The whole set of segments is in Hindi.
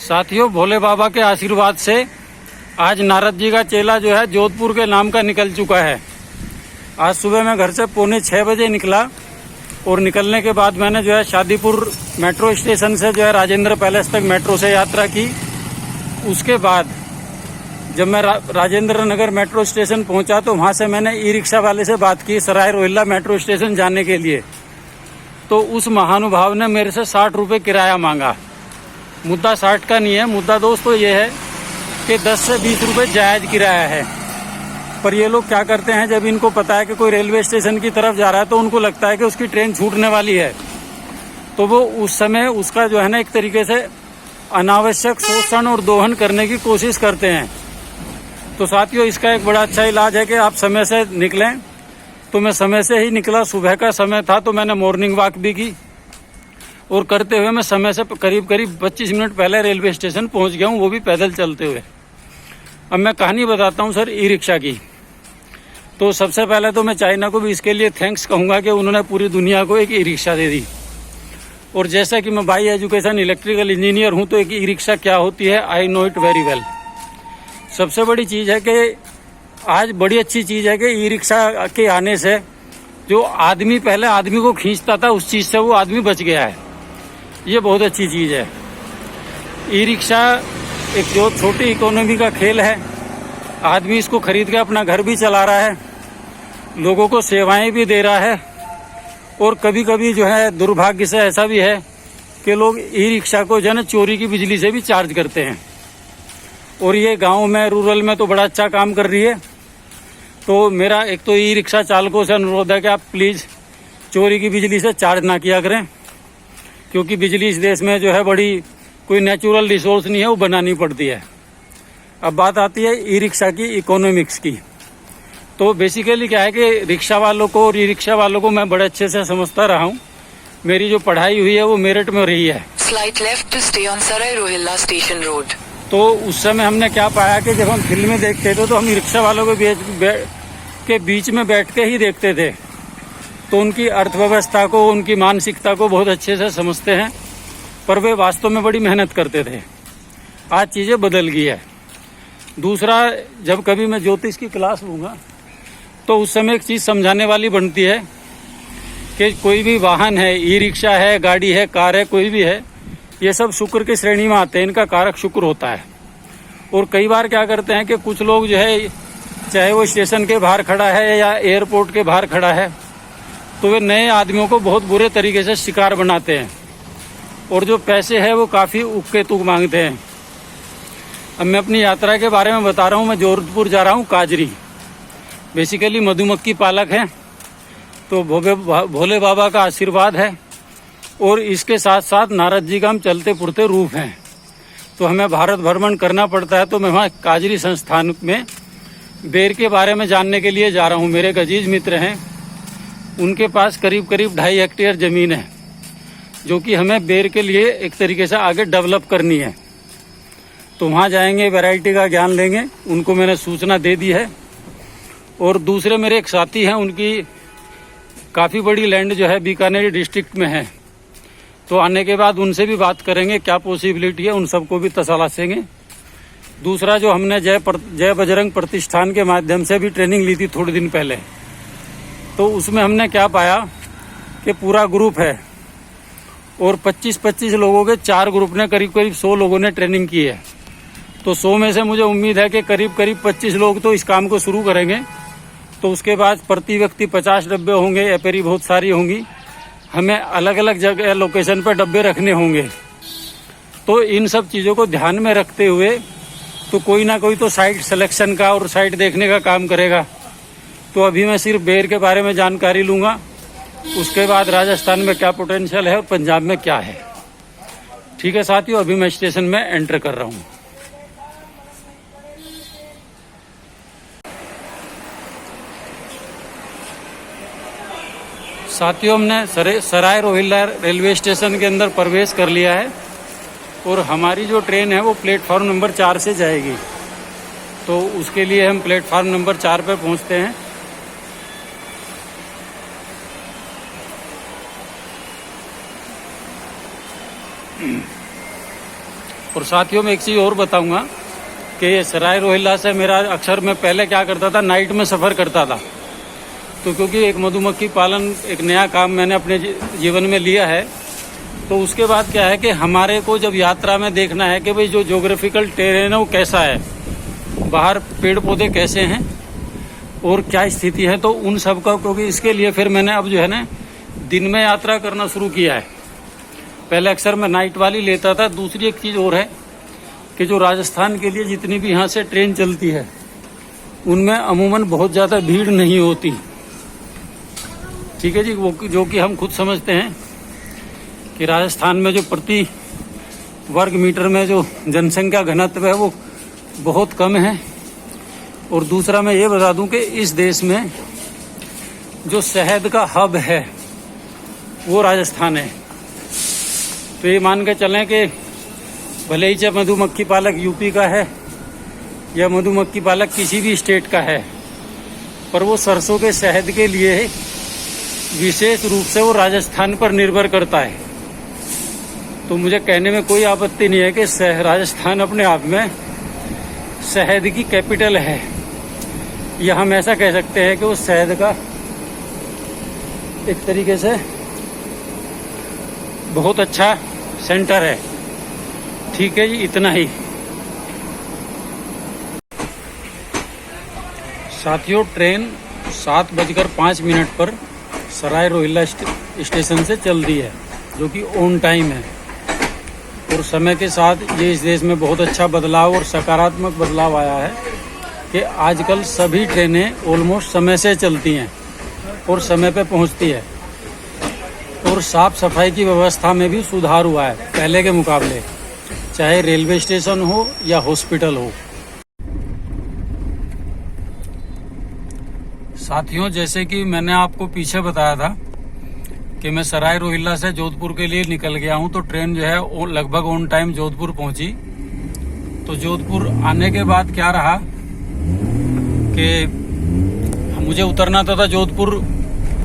साथियों, भोले बाबा के आशीर्वाद से आज नारद जी का चेला जो है जोधपुर के नाम का निकल चुका है। आज सुबह मैं घर से 5:45 बजे निकला और निकलने के बाद मैंने जो है शादीपुर मेट्रो स्टेशन से जो है राजेंद्र पैलेस तक मेट्रो से यात्रा की। उसके बाद जब मैं राजेंद्र नगर मेट्रो स्टेशन पहुंचा तो वहां से मैंने ई रिक्शा वाले से बात की सराय रोहिल्ला मेट्रो स्टेशन जाने के लिए। तो उस महानुभाव ने मेरे से 60 रुपये किराया मांगा। मुद्दा 60 का नहीं है, मुद्दा दोस्तों ये है कि 10 से 20 रुपये जायज़ किराया है। पर ये लोग क्या करते हैं, जब इनको पता है कि कोई रेलवे स्टेशन की तरफ जा रहा है तो उनको लगता है कि उसकी ट्रेन छूटने वाली है, तो वो उस समय उसका जो है ना एक तरीके से अनावश्यक शोषण और दोहन करने की कोशिश करते हैं। तो साथियों, इसका एक बड़ा अच्छा इलाज है कि आप समय से निकलें। तो मैं समय से ही निकला, सुबह का समय था तो मैंने मॉर्निंग वॉक भी की और करते हुए मैं समय से करीब 25 मिनट पहले रेलवे स्टेशन पहुंच गया हूं, वो भी पैदल चलते हुए। अब मैं कहानी बताता हूं सर ई रिक्शा की। तो सबसे पहले तो मैं चाइना को भी इसके लिए थैंक्स कहूँगा कि उन्होंने पूरी दुनिया को एक ई रिक्शा दे दी। और जैसा कि मैं बाई एजुकेशन इलेक्ट्रिकल इंजीनियर हूँ तो एक ई रिक्शा क्या होती है I know it very well. सबसे बड़ी चीज़ है कि आज बड़ी अच्छी चीज़ है कि ई रिक्शा के आने से जो आदमी पहले आदमी को खींचता था उस चीज़ से वो आदमी बच गया है। ये बहुत अच्छी चीज़ है। ई रिक्शा एक जो छोटी इकोनॉमी का खेल है, आदमी इसको खरीद के अपना घर भी चला रहा है, लोगों को सेवाएं भी दे रहा है। और कभी कभी जो है दुर्भाग्य से ऐसा भी है कि लोग ई रिक्शा को जो है चोरी की बिजली से भी चार्ज करते हैं। और ये गांव में रूरल में तो बड़ा अच्छा काम कर रही है। तो मेरा एक तो ई रिक्शा चालकों से अनुरोध है कि आप प्लीज़ चोरी की बिजली से चार्ज ना किया करें, क्योंकि बिजली इस देश में जो है बड़ी कोई नेचुरल रिसोर्स नहीं है, वो बनानी पड़ती है। अब बात आती है ई रिक्शा की इकोनॉमिक्स की। तो बेसिकली क्या है कि रिक्शा वालों को और ई रिक्शा वालों को मैं बड़े अच्छे से समझता रहा हूँ। मेरी जो पढ़ाई हुई है वो मेरठ में रही है। Slide left to stay on Sarai Rohilla station road. तो उस समय हमने क्या पाया कि जब हम फिल्में देखते थे तो हम रिक्शा वालों के बीच में बैठ के ही देखते थे। तो उनकी अर्थव्यवस्था को, उनकी मानसिकता को बहुत अच्छे से समझते हैं, पर वे वास्तव में बड़ी मेहनत करते थे। आज चीज़ें बदल गई है। दूसरा, जब कभी मैं ज्योतिष की क्लास लूँगा तो उस समय एक चीज़ समझाने वाली बनती है कि कोई भी वाहन है, ई रिक्शा है, गाड़ी है, कार है, कोई भी है, ये सब शुक्र की श्रेणी में आते हैं। इनका कारक शुक्र होता है। और कई बार क्या करते हैं कि कुछ लोग जो है, चाहे वो स्टेशन के बाहर खड़ा है या एयरपोर्ट के बाहर खड़ा है, तो वे नए आदमियों को बहुत बुरे तरीके से शिकार बनाते हैं और जो पैसे है वो काफ़ी उक्के तुक मांगते हैं। अब मैं अपनी यात्रा के बारे में बता रहा हूँ। मैं जोधपुर जा रहा हूँ काजरी। बेसिकली मधुमक्खी पालक हैं, तो भोले बाबा का आशीर्वाद है और इसके साथ साथ नारद जी का हम चलते पुरते रूप हैं। तो हमें भारत भ्रमण करना पड़ता है। तो मैं वहाँ काजरी संस्थान में बेर के बारे में जानने के लिए जा रहा हूँ। मेरे एक अजीज मित्र हैं, उनके पास करीब 2.5 हेक्टेयर ज़मीन है, जो कि हमें बेर के लिए एक तरीके से आगे डेवलप करनी है। तो वहाँ जाएंगे, वैरायटी का ज्ञान लेंगे। उनको मैंने सूचना दे दी है। और दूसरे मेरे एक साथी हैं, उनकी काफ़ी बड़ी लैंड जो है बीकानेर डिस्ट्रिक्ट में है। तो आने के बाद उनसे भी बात करेंगे क्या पॉसिबिलिटी है, उन सबको भी तसल्लासेंगे। दूसरा, जो हमने जय बजरंग प्रतिष्ठान के माध्यम से भी ट्रेनिंग ली थी थोड़े दिन पहले, तो उसमें हमने क्या पाया कि पूरा ग्रुप है और 25-25 लोगों के 4 ग्रुप ने करीब 100 लोगों ने ट्रेनिंग की है। तो 100 में से मुझे उम्मीद है कि करीब 25 लोग तो इस काम को शुरू करेंगे। तो उसके बाद प्रति व्यक्ति 50 डब्बे होंगे, एपेरी बहुत सारी होंगी। हमें अलग अलग जगह लोकेशन पर डब्बे रखने होंगे। तो इन सब चीज़ों को ध्यान में रखते हुए तो कोई ना कोई तो साइट सिलेक्शन का और साइट देखने का काम करेगा। तो अभी मैं सिर्फ बेर के बारे में जानकारी लूँगा। उसके बाद राजस्थान में क्या पोटेंशियल है और पंजाब में क्या है। ठीक है साथियों, अभी मैं स्टेशन में एंटर कर रहा हूँ। साथियों, हमने सराय रोहिल्ला रेलवे स्टेशन के अंदर प्रवेश कर लिया है और हमारी जो ट्रेन है वो प्लेटफॉर्म नंबर 4 से जाएगी। तो उसके लिए हम प्लेटफॉर्म नंबर 4 पर पहुंचते हैं। और साथियों में एक चीज़ और बताऊंगा कि सराय रोहिल्ला से मेरा अक्सर मैं पहले क्या करता था, नाइट में सफ़र करता था। तो क्योंकि एक मधुमक्खी पालन एक नया काम मैंने अपने जीवन में लिया है, तो उसके बाद क्या है कि हमारे को जब यात्रा में देखना है कि भाई जो ज्योग्राफिकल टेरेन है वो कैसा है, बाहर पेड़ पौधे कैसे हैं और क्या स्थिति है, तो उन सब का, क्योंकि इसके लिए फिर मैंने अब जो है ना दिन में यात्रा करना शुरू किया है। पहले अक्सर मैं नाइट वाली लेता था। दूसरी एक चीज़ और है कि जो राजस्थान के लिए जितनी भी यहाँ से ट्रेन चलती है उनमें अमूमन बहुत ज़्यादा भीड़ नहीं होती, ठीक है जी। वो जो कि हम खुद समझते हैं कि राजस्थान में जो प्रति वर्ग मीटर में जो जनसंख्या घनत्व है वो बहुत कम है। और दूसरा मैं ये बता दूं कि इस देश में जो शहद का हब है वो राजस्थान है। तो ये मान के चलें कि भले ही चाहे मधुमक्खी पालक यूपी का है या मधुमक्खी पालक किसी भी स्टेट का है, पर वो सरसों के शहद के लिए विशेष रूप से वो राजस्थान पर निर्भर करता है। तो मुझे कहने में कोई आपत्ति नहीं है कि राजस्थान अपने आप में शहद की कैपिटल है, या हम ऐसा कह सकते हैं कि वो शहद का एक तरीके से बहुत अच्छा सेंटर है। ठीक है जी, इतना ही। साथियों, ट्रेन 7:05 पर सराय रोहिल्ला स्टेशन से चल रही है, जो कि ऑन टाइम है। और समय के साथ ये इस देश में बहुत अच्छा बदलाव और सकारात्मक बदलाव आया है कि आजकल सभी ट्रेनें ऑलमोस्ट समय से चलती हैं और समय पे पहुंचती है। और साफ सफाई की व्यवस्था में भी सुधार हुआ है पहले के मुकाबले, चाहे रेलवे स्टेशन हो या हॉस्पिटल हो। साथियों, जैसे कि मैंने आपको पीछे बताया था कि मैं सराय रोहिल्ला से जोधपुर के लिए निकल गया हूं, तो ट्रेन जो है वो लगभग ऑन टाइम जोधपुर पहुंची। तो जोधपुर आने के बाद क्या रहा कि मुझे उतरना था जोधपुर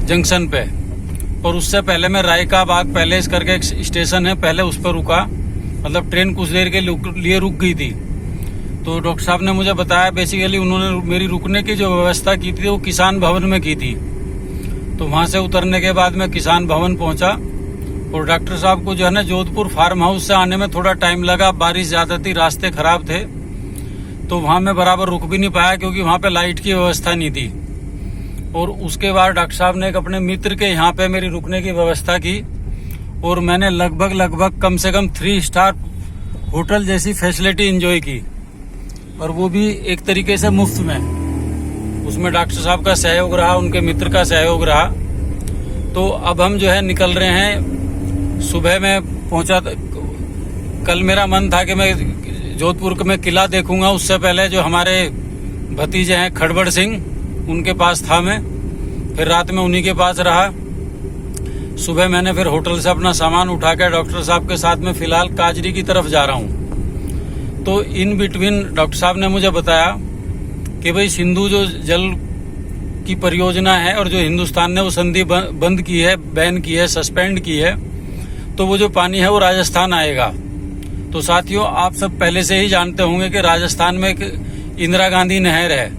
जंक्शन पे, और उससे पहले मैं रायका बाग पैलेस करके एक स्टेशन है, पहले उस पर रुका। मतलब ट्रेन कुछ देर के लिए रुक गई थी। तो डॉक्टर साहब ने मुझे बताया, बेसिकली उन्होंने मेरी रुकने की जो व्यवस्था की थी वो किसान भवन में की थी। तो वहां से उतरने के बाद मैं किसान भवन पहुंचा, और डॉक्टर साहब को जो है ना जोधपुर फार्म हाउस से आने में थोड़ा टाइम लगा, बारिश ज्यादा थी, रास्ते खराब थे, तो वहां मैं बराबर रुक भी नहीं पाया क्योंकि वहां पे लाइट की व्यवस्था नहीं थी। और उसके बाद डॉक्टर साहब ने एक अपने मित्र के यहाँ पे मेरी रुकने की व्यवस्था की, और मैंने लगभग कम से कम 3 स्टार होटल जैसी फैसिलिटी एंजॉय की, और वो भी एक तरीके से मुफ्त में। उसमें डॉक्टर साहब का सहयोग रहा, उनके मित्र का सहयोग रहा। तो अब हम जो है निकल रहे हैं। सुबह में पहुंचा, कल मेरा मन था कि मैं जोधपुर में किला देखूंगा, उससे पहले जो हमारे भतीजे हैं खड़बड़ सिंह, उनके पास था मैं, फिर रात में उन्हीं के पास रहा। सुबह मैंने फिर होटल से अपना सामान उठा कर डॉक्टर साहब के साथ में फिलहाल काजरी की तरफ जा रहा हूँ। तो इन बिटवीन डॉक्टर साहब ने मुझे बताया कि भाई सिंधु जो जल की परियोजना है और जो हिंदुस्तान ने वो संधि बंद की है, बैन की है, सस्पेंड की है, तो वो जो पानी है वो राजस्थान आएगा। तो साथियों, आप सब पहले से ही जानते होंगे कि राजस्थान में एक इंदिरा गांधी नहर है,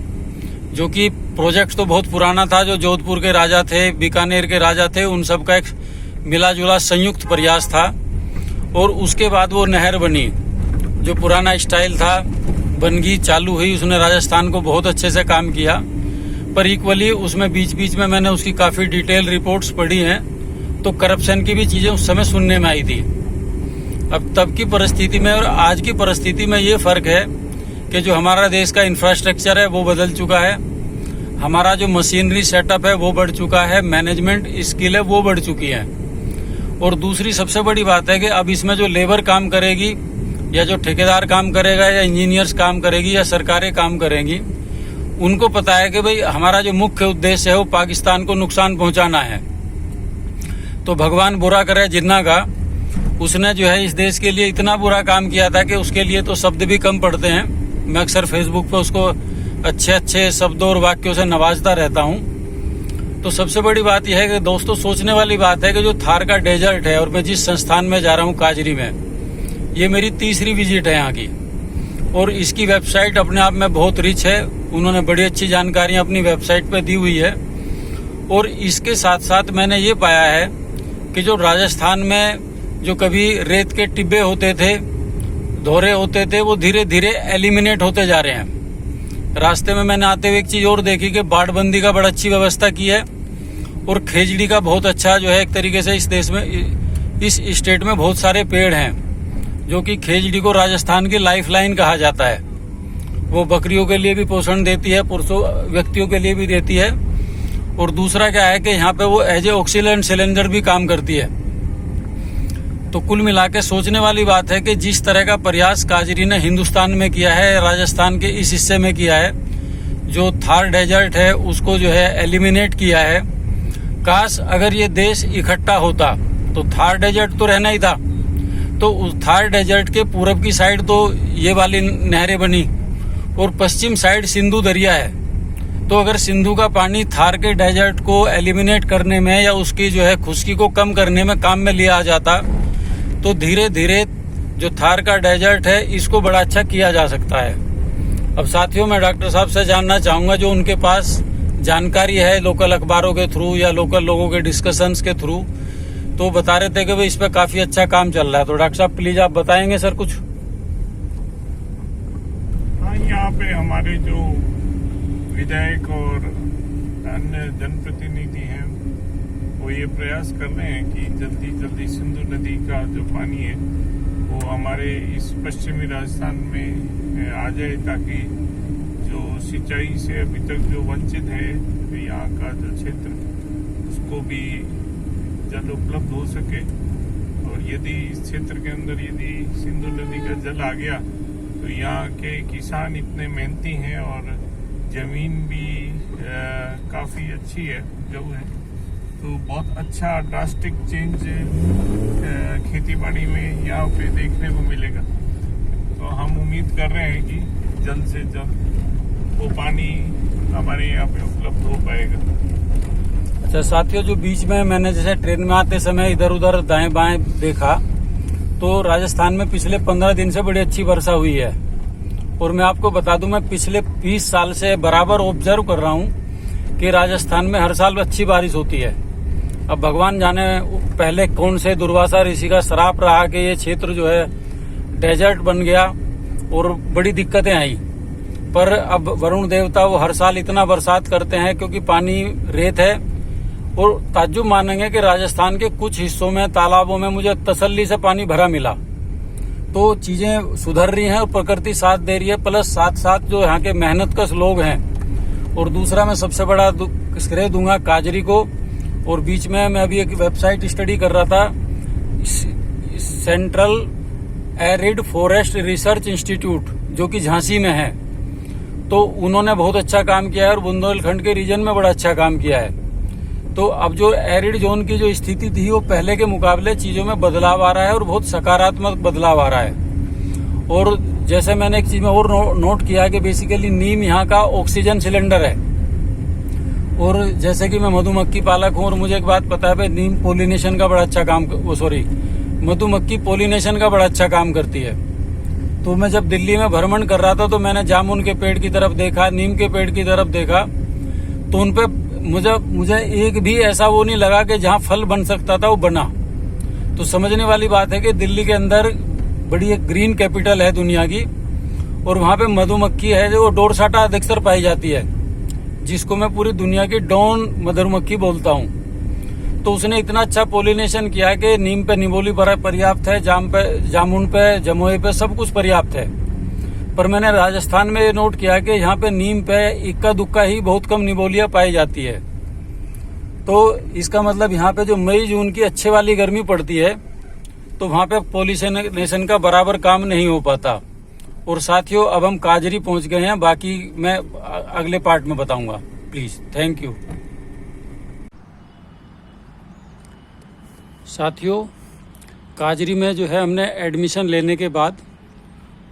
जो कि प्रोजेक्ट तो बहुत पुराना था, जो जोधपुर के राजा थे, बीकानेर के राजा थे, उन सब का एक मिला जुला संयुक्त प्रयास था। और उसके बाद वो नहर बनी, जो पुराना स्टाइल था, बनगी, चालू हुई, उसने राजस्थान को बहुत अच्छे से काम किया। पर इक्वली उसमें बीच बीच में मैंने उसकी काफी डिटेल रिपोर्ट्स पढ़ी हैं, तो करप्शन की भी चीजें उस समय सुनने में आई थी। अब तब की परिस्थिति में और आज की परिस्थिति में ये फर्क है कि जो हमारा देश का इंफ्रास्ट्रक्चर है वो बदल चुका है, हमारा जो मशीनरी सेटअप है वो बढ़ चुका है, मैनेजमेंट स्किल है वो बढ़ चुकी है। और दूसरी सबसे बड़ी बात है कि अब इसमें जो लेबर काम करेगी, या जो ठेकेदार काम करेगा, या इंजीनियर्स काम करेगी, या सरकारें काम करेंगी, उनको पता है कि भाई हमारा जो मुख्य उद्देश्य है वो पाकिस्तान को नुकसान पहुंचाना है। तो भगवान बुरा करे जिन्ना का, उसने जो है इस देश के लिए इतना बुरा काम किया था कि उसके लिए तो शब्द भी कम पड़ते हैं। मैं अक्सर फेसबुक पे उसको अच्छे अच्छे शब्दों और वाक्यों से नवाजता रहता हूँ। तो सबसे बड़ी बात यह है कि दोस्तों, सोचने वाली बात है कि जो थार का डेजर्ट है, और मैं जिस संस्थान में जा रहा हूँ काजरी में, ये मेरी तीसरी विजिट है यहाँ की, और इसकी वेबसाइट अपने आप में बहुत रिच है। उन्होंने बड़ी अच्छी जानकारियां अपनी वेबसाइट पे दी हुई है। और इसके साथ साथ मैंने ये पाया है कि जो राजस्थान में जो कभी रेत के टिब्बे होते थे, धोरे होते थे, वो धीरे धीरे एलिमिनेट होते जा रहे हैं। रास्ते में मैंने आते हुए एक चीज और देखी कि बाड़बंदी का बड़ा अच्छी व्यवस्था की है, और खेजड़ी का बहुत अच्छा जो है एक तरीके से इस देश में, इस स्टेट में बहुत सारे पेड़ हैं, जो कि खेजड़ी को राजस्थान की लाइफलाइन कहा जाता है। वो बकरियों के लिए भी पोषण देती है, पुरुषों व्यक्तियों के लिए भी देती है, और दूसरा क्या है कि यहाँ पे वो एज ए ऑक्सीजन सिलेंडर भी काम करती है। तो कुल मिला के सोचने वाली बात है कि जिस तरह का प्रयास काजरी ने हिंदुस्तान में किया है, राजस्थान के इस हिस्से में किया है, जो थार डेजर्ट है उसको जो है एलिमिनेट किया है। काश अगर ये देश इकट्ठा होता तो थार डेजर्ट तो रहना ही था, तो उस थार डेजर्ट के पूरब की साइड तो ये वाली नहरें बनी, और पश्चिम साइड सिंधु दरिया है। तो अगर सिंधु का पानी थार के डेजर्ट को एलिमिनेट करने में या उसकी जो है खुश्की को कम करने में काम में लिया जाता, तो धीरे धीरे जो थार का डेजर्ट है इसको बड़ा अच्छा किया जा सकता है। अब साथियों, मैं डॉक्टर साहब से जानना चाहूंगा, जो उनके पास जानकारी है लोकल अखबारों के थ्रू या लोकल लोगों के डिस्कशंस के थ्रू, तो बता रहे थे कि भाई इस पे काफी अच्छा काम चल रहा है। तो डॉक्टर साहब प्लीज आप बताएंगे सर कुछ। हाँ, यहाँ पे हमारे जो विधायक और अन्य जनप्रतिनिधि हैं वो ये प्रयास कर रहे हैं कि जल्दी जल्दी सिंधु नदी का जो पानी है वो हमारे इस पश्चिमी राजस्थान में आ जाए, ताकि जो सिंचाई से अभी तक जो वंचित है यहाँ का जो क्षेत्र, उसको भी जल उपलब्ध हो सके। और यदि इस क्षेत्र के अंदर यदि सिंधु नदी का जल आ गया तो यहाँ के किसान इतने मेहनती हैं और जमीन भी काफ़ी अच्छी है, जो है तो बहुत अच्छा ड्रास्टिक चेंज खेतीबाड़ी में यहाँ पे देखने को मिलेगा। तो हम उम्मीद कर रहे हैं कि जल्द से जल्द वो पानी हमारे यहाँ पे उपलब्ध हो पाएगा। अच्छा साथियों, जो बीच में मैंने जैसे ट्रेन में आते समय इधर उधर दाएं बाएं देखा, तो राजस्थान में पिछले 15 दिन से बड़ी अच्छी वर्षा हुई है। और मैं आपको बता दूं, मैं पिछले 20 साल से बराबर ऑब्जर्व कर रहा हूं कि राजस्थान में हर साल अच्छी बारिश होती है। अब भगवान जाने पहले कौन से दुर्वासा ऋषि का श्राप रहा कि ये क्षेत्र जो है डेजर्ट बन गया और बड़ी दिक्कतें आई। पर अब वरुण देवता वो हर साल इतना बरसात करते हैं क्योंकि पानी रेत है। और ताज्जुब मानेंगे कि राजस्थान के कुछ हिस्सों में तालाबों में मुझे तसल्ली से पानी भरा मिला। तो चीजें सुधर रही हैं और प्रकृति साथ दे रही है, प्लस साथ साथ जो यहाँ के मेहनतकश लोग हैं। और दूसरा मैं सबसे बड़ा श्रेय दूंगा काजरी को। और बीच में मैं अभी एक वेबसाइट स्टडी कर रहा था, central arid forest research institute, जो कि झांसी में है। तो उन्होंने बहुत अच्छा काम किया है और बुंदेलखंड के रीजन में बड़ा अच्छा काम किया है। तो अब जो एरिड जोन की जो स्थिति थी वो पहले के मुकाबले चीजों में बदलाव आ रहा है और बहुत सकारात्मक बदलाव आ रहा है। और जैसे मैंने एक चीज में और नोट किया कि बेसिकली नीम यहाँ का ऑक्सीजन सिलेंडर है। और जैसे कि मैं मधुमक्खी पालक हूँ और मुझे एक बात पता है भाई, नीम पोलिनेशन का बड़ा अच्छा काम, मधुमक्खी पोलिनेशन का बड़ा अच्छा काम करती है। तो मैं जब दिल्ली में भ्रमण कर रहा था तो मैंने जामुन के पेड़ की तरफ देखा, नीम के पेड़ की तरफ देखा, तो उनपे मुझे एक भी ऐसा वो नहीं लगा कि जहाँ फल बन सकता था वो बना। तो समझने वाली बात है कि दिल्ली के अंदर बड़ी एक ग्रीन कैपिटल है दुनिया की, और वहाँ पे मधुमक्खी है जो डोरसाटा अधिकतर पाई जाती है, जिसको मैं पूरी दुनिया की डॉन मधुमक्खी बोलता हूँ। तो उसने इतना अच्छा पोलिनेशन किया है कि नीम पे निबोली पर्याप्त है, जामुन पे, जमोए पे सब कुछ पर्याप्त है। पर मैंने राजस्थान में नोट किया कि यहाँ पे नीम पे इक्का दुक्का ही बहुत कम निबोलियां पाई जाती है। तो इसका मतलब यहाँ पे जो मई जून की अच्छे वाली गर्मी पड़ती है तो वहाँ पे पोलिनेशन का बराबर काम नहीं हो पाता। और साथियों, अब हम काजरी पहुंच गए हैं, बाकी मैं अगले पार्ट में बताऊंगा। Please, thank you. साथियों, काजरी में जो है हमने एडमिशन लेने के बाद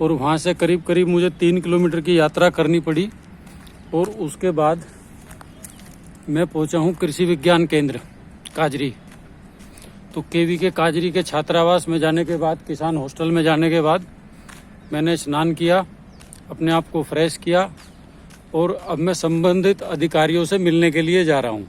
और वहाँ से करीब करीब मुझे 3 किलोमीटर की यात्रा करनी पड़ी, और उसके बाद मैं पहुँचा हूँ कृषि विज्ञान केंद्र काजरी। तो केवी के काजरी के छात्रावास में जाने के बाद, किसान हॉस्टल में जाने के बाद मैंने स्नान किया, अपने आप को फ्रेश किया और अब मैं संबंधित अधिकारियों से मिलने के लिए जा रहा हूँ।